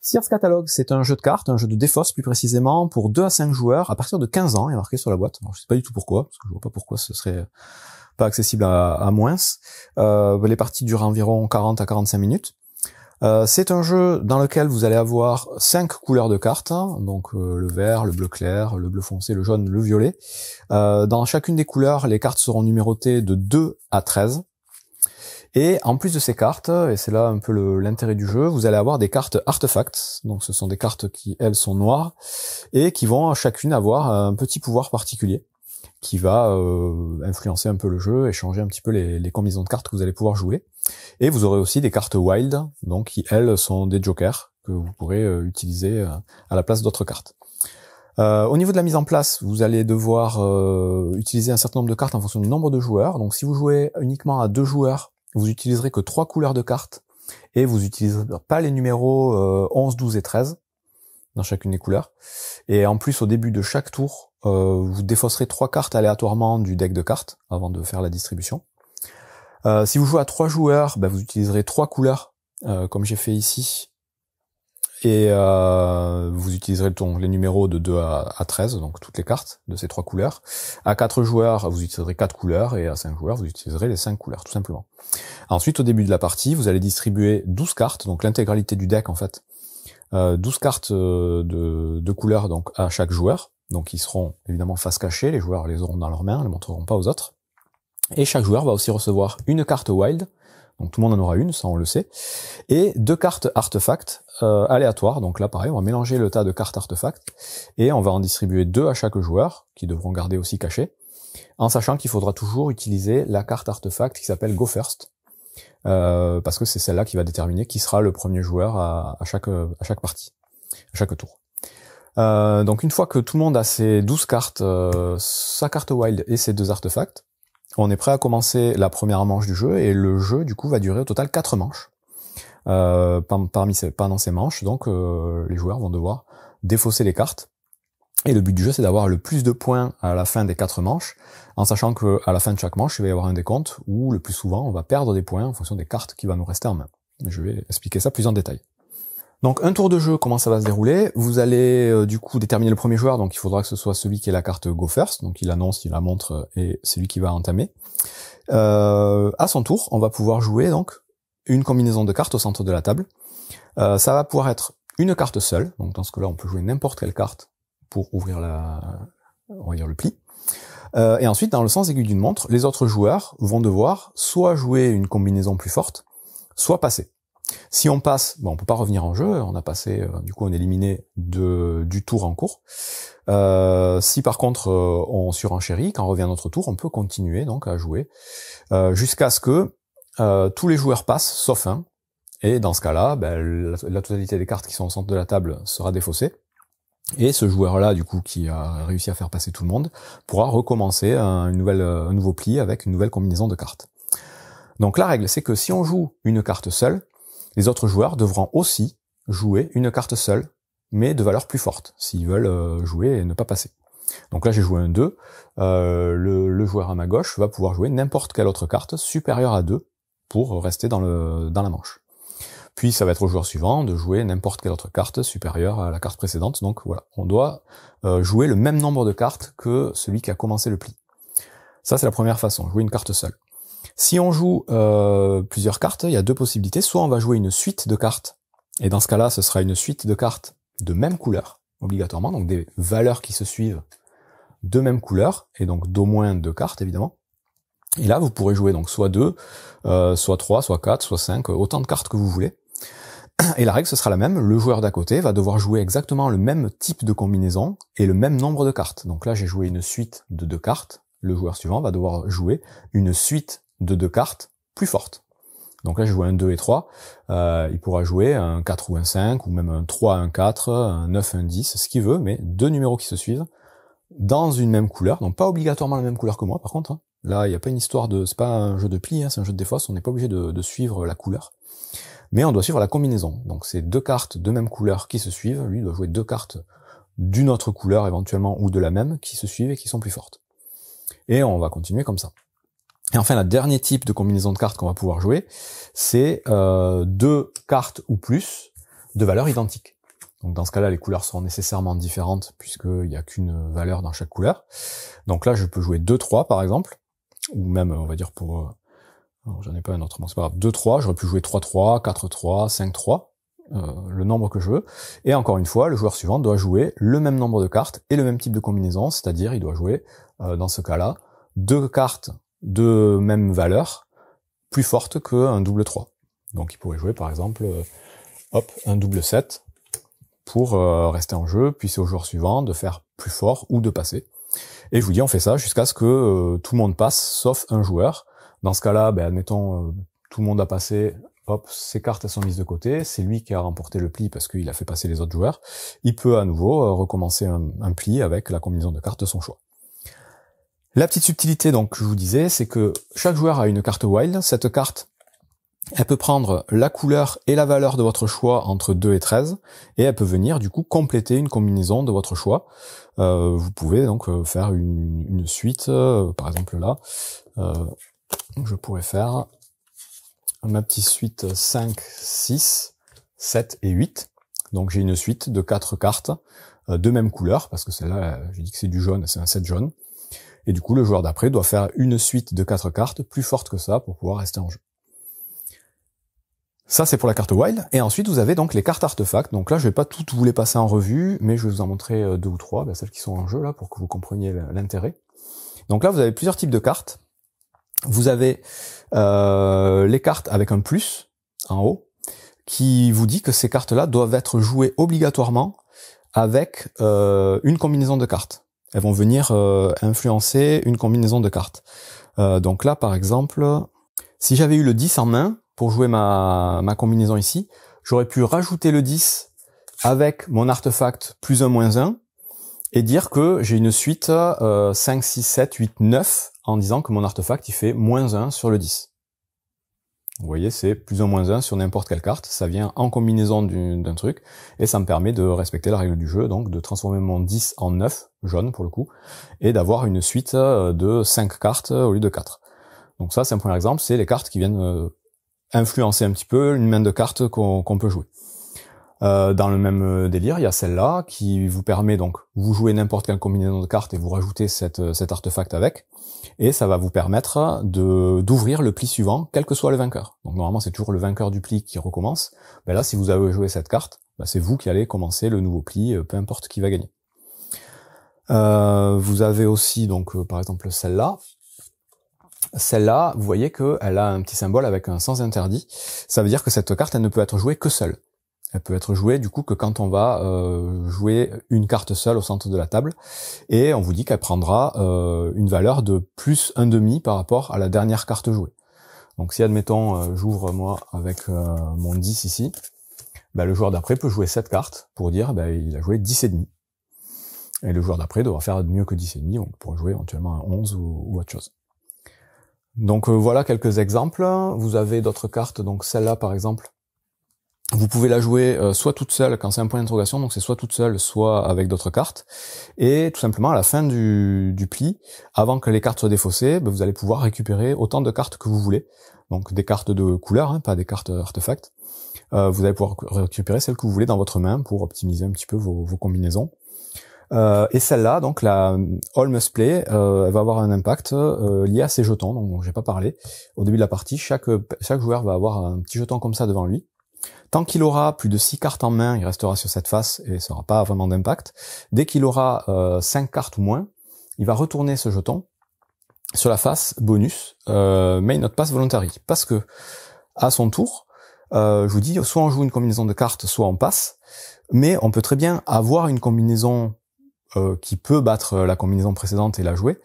Sears Catalog, c'est un jeu de cartes, un jeu de défausse plus précisément, pour 2 à 5 joueurs à partir de 15 ans, il est marqué sur la boîte. Alors, je sais pas du tout pourquoi, parce que je vois pas pourquoi ce serait pas accessible à moins. Les parties durent environ 40 à 45 minutes. C'est un jeu dans lequel vous allez avoir 5 couleurs de cartes, donc le vert, le bleu clair, le bleu foncé, le jaune, le violet. Dans chacune des couleurs, les cartes seront numérotées de 2 à 13. Et en plus de ces cartes, et c'est là un peu l'intérêt du jeu, vous allez avoir des cartes artefacts. Donc ce sont des cartes qui, elles, sont noires et qui vont chacune avoir un petit pouvoir particulier qui va influencer un peu le jeu et changer un petit peu les combinaisons de cartes que vous allez pouvoir jouer. Et vous aurez aussi des cartes wild, donc qui, elles, sont des jokers que vous pourrez utiliser à la place d'autres cartes. Au niveau de la mise en place, vous allez devoir utiliser un certain nombre de cartes en fonction du nombre de joueurs. Donc si vous jouez uniquement à 2 joueurs, vous utiliserez que 3 couleurs de cartes et vous n'utiliserez pas les numéros 11, 12 et 13 dans chacune des couleurs. Et en plus, au début de chaque tour, vous défausserez 3 cartes aléatoirement du deck de cartes avant de faire la distribution. Si vous jouez à 3 joueurs, vous utiliserez 3 couleurs, comme j'ai fait ici. Et vous utiliserez donc les numéros de 2 à 13, donc toutes les cartes de ces 3 couleurs. À 4 joueurs, vous utiliserez 4 couleurs, et à 5 joueurs, vous utiliserez les 5 couleurs, tout simplement. Ensuite, au début de la partie, vous allez distribuer 12 cartes, donc l'intégralité du deck en fait. 12 cartes de couleurs donc à chaque joueur, donc ils seront évidemment face cachée, les joueurs les auront dans leurs mains, ne les montreront pas aux autres. Et chaque joueur va aussi recevoir une carte wild, donc tout le monde en aura une, ça on le sait, et 2 cartes artefacts aléatoires. Donc là pareil, on va mélanger le tas de cartes artefacts et on va en distribuer 2 à chaque joueur, qui devront garder aussi cachés, en sachant qu'il faudra toujours utiliser la carte artefact qui s'appelle Go First, parce que c'est celle-là qui va déterminer qui sera le premier joueur à chaque partie, à chaque tour. Donc une fois que tout le monde a ses 12 cartes, sa carte wild et ses 2 artefacts, on est prêt à commencer la première manche du jeu, et le jeu du coup va durer au total 4 manches. Pendant ces manches, donc les joueurs vont devoir défausser les cartes. Et le but du jeu, c'est d'avoir le plus de points à la fin des 4 manches, en sachant que à la fin de chaque manche, il va y avoir un décompte où le plus souvent, on va perdre des points en fonction des cartes qui vont nous rester en main. Je vais expliquer ça plus en détail. Donc un tour de jeu, comment ça va se dérouler? Vous allez du coup déterminer le premier joueur, donc il faudra que ce soit celui qui ait la carte Go First, donc il annonce, il la montre, et c'est lui qui va entamer. À son tour, on va pouvoir jouer donc une combinaison de cartes au centre de la table. Ça va pouvoir être une carte seule, donc dans ce cas-là, on peut jouer n'importe quelle carte pour ouvrir le pli. Et ensuite, dans le sens aigu d'une montre, les autres joueurs vont devoir soit jouer une combinaison plus forte, soit passer. Si on passe, on peut pas revenir en jeu, on a passé, du coup on est éliminé du tour en cours. Si par contre on surenchérit, quand revient notre tour, on peut continuer donc à jouer jusqu'à ce que tous les joueurs passent, sauf un. Et dans ce cas-là, la totalité des cartes qui sont au centre de la table sera défaussée. Et ce joueur-là, du coup, qui a réussi à faire passer tout le monde, pourra recommencer un nouveau pli avec une nouvelle combinaison de cartes. Donc la règle, c'est que si on joue une carte seule, les autres joueurs devront aussi jouer une carte seule, mais de valeur plus forte, s'ils veulent jouer et ne pas passer. Donc là, j'ai joué un 2. Le joueur à ma gauche va pouvoir jouer n'importe quelle autre carte supérieure à 2 pour rester dans la manche. Puis ça va être au joueur suivant de jouer n'importe quelle autre carte supérieure à la carte précédente. Donc voilà, on doit jouer le même nombre de cartes que celui qui a commencé le pli. Ça, c'est la première façon, jouer une carte seule. Si on joue plusieurs cartes, il y a 2 possibilités. Soit on va jouer une suite de cartes, et dans ce cas-là, ce sera une suite de cartes de même couleur, obligatoirement, donc des valeurs qui se suivent de même couleur, et donc d'au moins 2 cartes, évidemment. Et là, vous pourrez jouer donc soit 2, soit 3, soit 4, soit 5, autant de cartes que vous voulez. Et la règle, ce sera la même. Le joueur d'à côté va devoir jouer exactement le même type de combinaison et le même nombre de cartes. Donc là, j'ai joué une suite de 2 cartes. Le joueur suivant va devoir jouer une suite de 2 cartes plus fortes. Donc là, j'ai joué un 2 et 3. Il pourra jouer un 4 ou un 5, ou même un 3, un 4, un 9, un 10, ce qu'il veut, mais 2 numéros qui se suivent dans une même couleur. Donc pas obligatoirement la même couleur que moi, par contre. Là, il n'y a pas une histoire c'est pas un jeu de pli, c'est un jeu de défausse. On n'est pas obligé de suivre la couleur. Mais on doit suivre la combinaison. Donc c'est 2 cartes de même couleur qui se suivent. Lui doit jouer 2 cartes d'une autre couleur éventuellement, ou de la même, qui se suivent et qui sont plus fortes. Et on va continuer comme ça. Et enfin, le dernier type de combinaison de cartes qu'on va pouvoir jouer, c'est 2 cartes ou plus de valeurs identiques. Donc dans ce cas-là, les couleurs seront nécessairement différentes puisqu'il n'y a qu'une valeur dans chaque couleur. Donc là, je peux jouer 2-3 par exemple, ou même, on va dire pour... j'en ai pas un autre, bon, c'est pas grave, 2-3, j'aurais pu jouer 3-3, 4-3, 5-3, le nombre que je veux. Et encore une fois, le joueur suivant doit jouer le même nombre de cartes et le même type de combinaison, c'est-à-dire il doit jouer, dans ce cas-là, 2 cartes de même valeur, plus fortes qu'un double 3. Donc il pourrait jouer par exemple, un double 7, pour rester en jeu, puis c'est au joueur suivant de faire plus fort ou de passer. Et je vous dis, on fait ça jusqu'à ce que tout le monde passe, sauf un joueur. Dans ce cas-là, admettons, tout le monde a passé, hop, ses cartes elles sont mises de côté, c'est lui qui a remporté le pli parce qu'il a fait passer les autres joueurs. Il peut à nouveau recommencer un pli avec la combinaison de cartes de son choix. La petite subtilité, donc, que je vous disais, c'est que chaque joueur a une carte wild. Cette carte, elle peut prendre la couleur et la valeur de votre choix entre 2 et 13, et elle peut venir du coup compléter une combinaison de votre choix. Vous pouvez donc faire une suite, par exemple là, je pourrais faire ma petite suite 5, 6, 7 et 8. Donc j'ai une suite de 4 cartes de même couleur, parce que celle-là, j'ai dit que c'est du jaune, c'est un 7 jaune. Et du coup, le joueur d'après doit faire une suite de 4 cartes plus forte que ça pour pouvoir rester en jeu. Ça, c'est pour la carte wild. Et ensuite, vous avez donc les cartes artefacts. Donc là, je vais pas toutes vous les passer en revue, mais je vais vous en montrer 2 ou 3, celles qui sont en jeu là, pour que vous compreniez l'intérêt. Donc là, vous avez plusieurs types de cartes. Vous avez les cartes avec un plus en haut, qui vous dit que ces cartes-là doivent être jouées obligatoirement avec une combinaison de cartes. Elles vont venir influencer une combinaison de cartes. Donc là, par exemple, si j'avais eu le 10 en main, pour jouer ma combinaison ici, j'aurais pu rajouter le 10 avec mon artefact plus 1, moins 1, et dire que j'ai une suite 5, 6, 7, 8, 9, en disant que mon artefact il fait moins 1 sur le 10. Vous voyez, c'est plus 1, moins 1 sur n'importe quelle carte, ça vient en combinaison d'un truc, et ça me permet de respecter la règle du jeu, donc de transformer mon 10 en 9, jaune pour le coup, et d'avoir une suite de 5 cartes au lieu de 4. Donc ça, c'est un premier exemple, c'est les cartes qui viennent influencer un petit peu une main de cartes qu'on peut jouer. Dans le même délire, il y a celle-là qui vous permet donc, vous jouez n'importe quelle combinaison de cartes et vous rajoutez cet artefact avec, et ça va vous permettre d'ouvrir le pli suivant, quel que soit le vainqueur. Donc normalement c'est toujours le vainqueur du pli qui recommence. Là, si vous avez joué cette carte, c'est vous qui allez commencer le nouveau pli, peu importe qui va gagner. Vous avez aussi donc par exemple celle-là. Celle-là, vous voyez qu'elle a un petit symbole avec un sens interdit. Ça veut dire que cette carte, elle ne peut être jouée que seule. Elle peut être jouée du coup que quand on va jouer une carte seule au centre de la table. Et on vous dit qu'elle prendra une valeur de plus 1,5 par rapport à la dernière carte jouée. Donc si admettons, j'ouvre moi avec mon 10 ici, le joueur d'après peut jouer cette carte pour dire il a joué 10,5. Et le joueur d'après devra faire mieux que 10,5, donc pour jouer éventuellement un 11 ou autre chose. Donc voilà quelques exemples. Vous avez d'autres cartes, donc celle-là par exemple, vous pouvez la jouer soit toute seule quand c'est un point d'interrogation, donc c'est soit toute seule, soit avec d'autres cartes. Et tout simplement à la fin du pli, avant que les cartes soient défaussées, vous allez pouvoir récupérer autant de cartes que vous voulez. Donc des cartes de couleur, pas des cartes artefacts. Vous allez pouvoir récupérer celles que vous voulez dans votre main pour optimiser un petit peu vos combinaisons. Et celle-là, donc la All Must Play, elle va avoir un impact lié à ses jetons, donc j'ai pas parlé. Au début de la partie, chaque joueur va avoir un petit jeton comme ça devant lui. Tant qu'il aura plus de 6 cartes en main, il restera sur cette face et ça n'aura pas vraiment d'impact. Dès qu'il aura 5 cartes ou moins, il va retourner ce jeton sur la face bonus, mais il note pas voluntary, parce que à son tour, je vous dis, soit on joue une combinaison de cartes, soit on passe, mais on peut très bien avoir une combinaison qui peut battre la combinaison précédente et la jouer,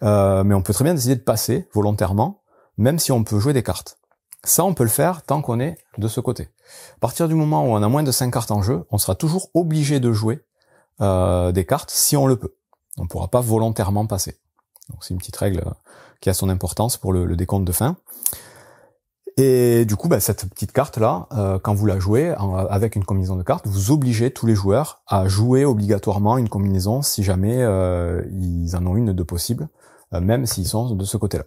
mais on peut très bien décider de passer volontairement, même si on peut jouer des cartes. Ça, on peut le faire tant qu'on est de ce côté. À partir du moment où on a moins de 5 cartes en jeu, on sera toujours obligé de jouer des cartes si on le peut. On ne pourra pas volontairement passer. Donc c'est une petite règle qui a son importance pour le décompte de fin. Et du coup, cette petite carte-là, quand vous la jouez avec une combinaison de cartes, vous obligez tous les joueurs à jouer obligatoirement une combinaison si jamais ils en ont une de possible, même s'ils sont de ce côté-là.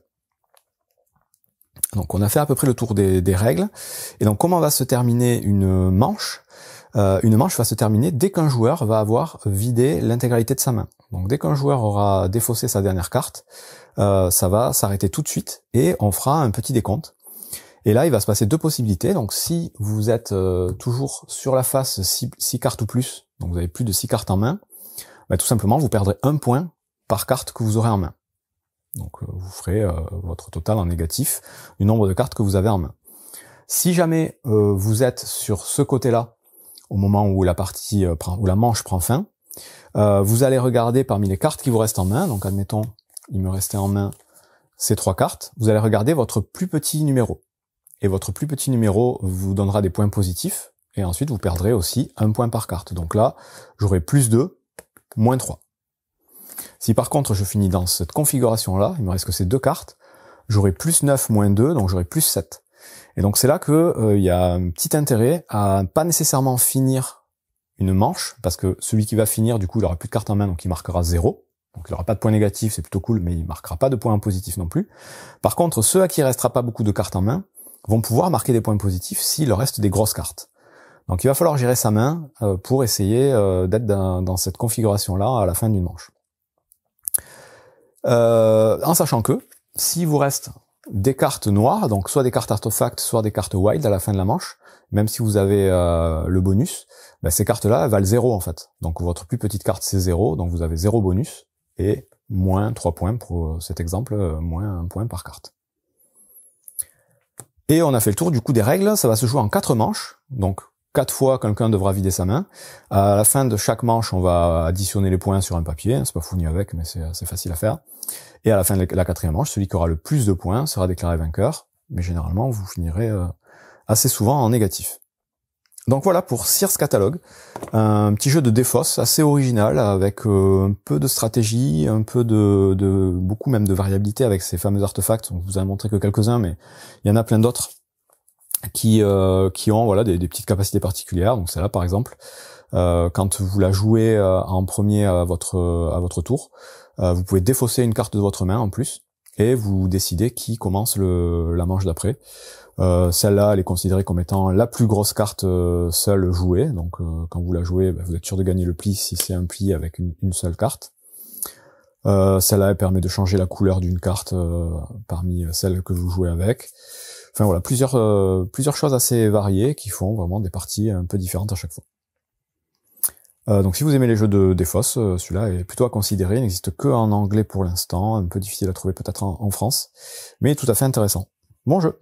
Donc on a fait à peu près le tour des règles. Et donc comment va se terminer une manche ? une manche va se terminer dès qu'un joueur va avoir vidé l'intégralité de sa main. Donc dès qu'un joueur aura défaussé sa dernière carte, ça va s'arrêter tout de suite et on fera un petit décompte. Et là, il va se passer deux possibilités. Donc si vous êtes toujours sur la face 6 cartes ou plus, donc vous avez plus de 6 cartes en main, bah, tout simplement vous perdrez 1 point par carte que vous aurez en main. Donc vous ferez votre total en négatif du nombre de cartes que vous avez en main. Si jamais vous êtes sur ce côté-là, au moment où la partie où la manche prend fin, vous allez regarder parmi les cartes qui vous restent en main. Donc admettons, il me restait en main ces 3 cartes. Vous allez regarder votre plus petit numéro. Et votre plus petit numéro vous donnera des points positifs. Et ensuite, vous perdrez aussi 1 point par carte. Donc là, j'aurai plus 2, moins 3. Si par contre, je finis dans cette configuration-là, il me reste que ces 2 cartes, j'aurai plus 9, moins 2, donc j'aurai plus 7. Et donc c'est là que y a un petit intérêt à pas nécessairement finir une manche, parce que celui qui va finir, du coup, il aura plus de cartes en main, donc il marquera 0. Donc il aura pas de points négatifs, c'est plutôt cool, mais il marquera pas de points positifs non plus. Par contre, ceux à qui il restera pas beaucoup de cartes en main vont pouvoir marquer des points positifs s'il leur reste des grosses cartes. Donc il va falloir gérer sa main pour essayer d'être dans cette configuration-là à la fin d'une manche. En sachant que, s'il vous reste des cartes noires, donc soit des cartes artefacts, soit des cartes wild à la fin de la manche, même si vous avez le bonus, ben ces cartes-là, elles valent 0 en fait. Donc votre plus petite carte c'est 0, donc vous avez 0 bonus, et moins 3 points pour cet exemple, moins 1 point par carte. Et on a fait le tour du coup des règles, ça va se jouer en 4 manches, donc 4 fois quelqu'un devra vider sa main. À la fin de chaque manche, on va additionner les points sur un papier, c'est pas fourni avec, mais c'est assez facile à faire. Et à la fin de la 4e manche, celui qui aura le plus de points sera déclaré vainqueur, mais généralement vous finirez assez souvent en négatif. Donc voilà pour Sears Catalog, un petit jeu de défausse assez original avec un peu de stratégie, un peu de beaucoup même de variabilité avec ces fameux artefacts. On vous a montré que quelques-uns, mais il y en a plein d'autres qui ont voilà des petites capacités particulières. Donc celle-là par exemple, quand vous la jouez en premier à votre tour, vous pouvez défausser une carte de votre main en plus et vous décidez qui commence la manche d'après. Celle-là, elle est considérée comme étant la plus grosse carte seule jouée. Donc quand vous la jouez, vous êtes sûr de gagner le pli si c'est un pli avec une seule carte. Celle-là, elle permet de changer la couleur d'une carte parmi celles que vous jouez avec. Enfin voilà, plusieurs choses assez variées qui font vraiment des parties un peu différentes à chaque fois. Donc si vous aimez les jeux de défausse, celui-là est plutôt à considérer. Il n'existe que en anglais pour l'instant, un peu difficile à trouver peut-être en France, mais tout à fait intéressant. Bon jeu!